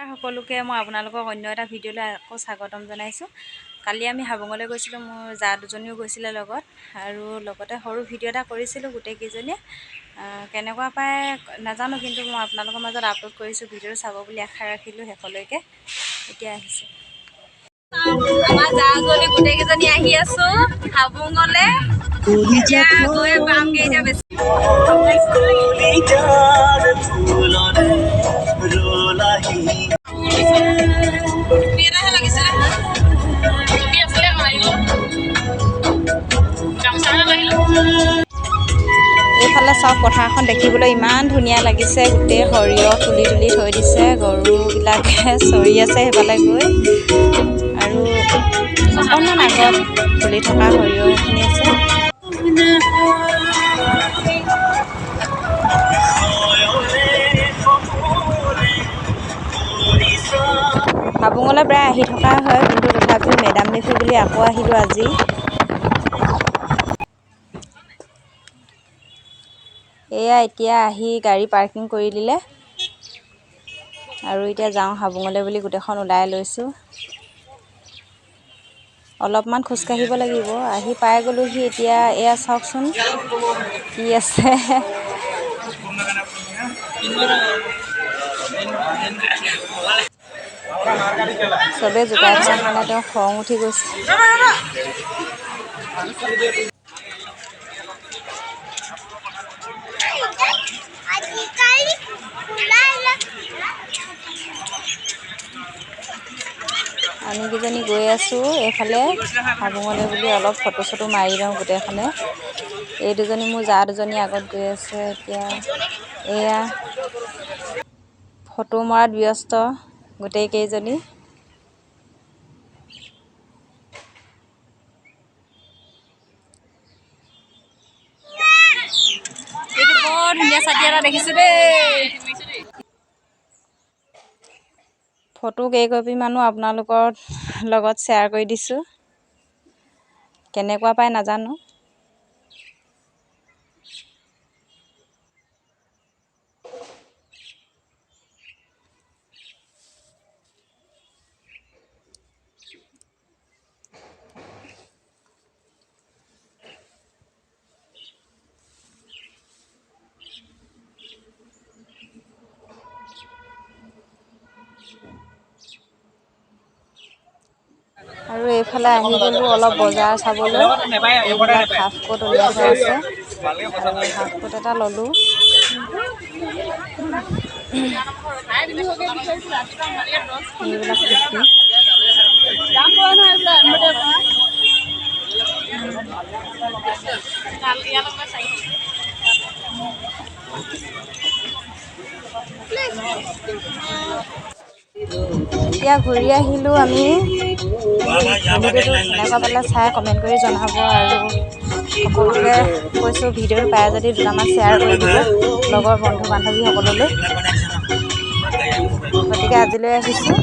সকলোকে মই আপোনালোকক অন্য এটা ভিডিঅ'লৈ আকৌ স্বাগতম জনাইছোঁ। কালি আমি হাবুঙলৈ গৈছিলোঁ, মোৰ জা দুজনীও গৈছিলে লগত, আৰু লগতে সৰু ভিডিঅ' এটা কৰিছিলোঁ গোটেইকেইজনীয়ে। কেনেকুৱা পাই নাজানো, কিন্তু মই আপোনালোকৰ মাজত আপলোড কৰিছোঁ। ভিডিঅ'টো চাব বুলি আশা ৰাখিলোঁ শেষলৈকে। এতিয়া আহিছোঁ, আমাৰ জাজনী গোটেইকেইজনী আহি আছোঁ হাবুঙলৈ। এতিয়া গৈ পামগৈ, এতিয়া বেছি এইফালে চব পথাৰখন দেখিবলৈ ইমান ধুনীয়া লাগিছে। গোটেই সৰিয়হ তুলি তুলি থৈ দিছে, গৰুবিলাকে চৰি আছে সেইফালে গৈ, আৰু অকণমান আগত ফুলি থকা সৰিয়হখিনি আছে। হাবুঙলৈ প্ৰায় আহি থকা হয়, কিন্তু তথাপিও মেডাম দেখি বুলি আকৌ আহিলোঁ আজি। এয়া এতিয়া আহি গাড়ী পাৰ্কিং কৰি দিলে, আৰু এতিয়া যাওঁ হাবুঙলৈ বুলি গোটেইখন ওলাই লৈছোঁ। অলপমান খোজকাঢ়িব লাগিব, আহি পাই গ'লোহি। এতিয়া এয়া চাওকচোন কি আছে। চবেই জোকাই থকা কাৰণে তেওঁ খং উঠি গৈছে। আমি কেইজনী গৈ আছোঁ এইফালে হাবুঙলৈ বুলি, অলপ ফটো চটো মাৰি লওঁ গোটেইখনে। এই দুজনী মোৰ জা দুজনী আগত গৈ আছে। এতিয়া এয়া ফটো মৰাত ব্যস্ত গোটেইকেইজনী। এইটো বৰ ধুনীয়া ছাতি এটা দেখিছোঁ দেই। ফটো কেইকপিমানো আপোনালোকৰ লগত শ্বেয়াৰ কৰি দিছোঁ। কেনেকুৱা পাই নাজানো। আৰু এইফালে আহি গ'লোঁ অলপ বজাৰ চাবলৈ। এইবিলাক হাফ কোট উলিয়াই থোৱা আছে, আৰু হাফ কোট এটা ল'লোঁ। এইবিলাক কুৰ্তি। এতিয়া ঘূৰি আহিলোঁ আমি। ভিডিঅ'টো কেনেকুৱা পালে চাই কমেণ্ট কৰি জনাব, আৰু সকলোকে কৈছোঁ ভিডিঅ'টো পায় যদি দুটামান শ্বেয়াৰ কৰি দিব লগৰ বন্ধু বান্ধৱীসকললৈ। গতিকে আজিলৈ আহিছোঁ।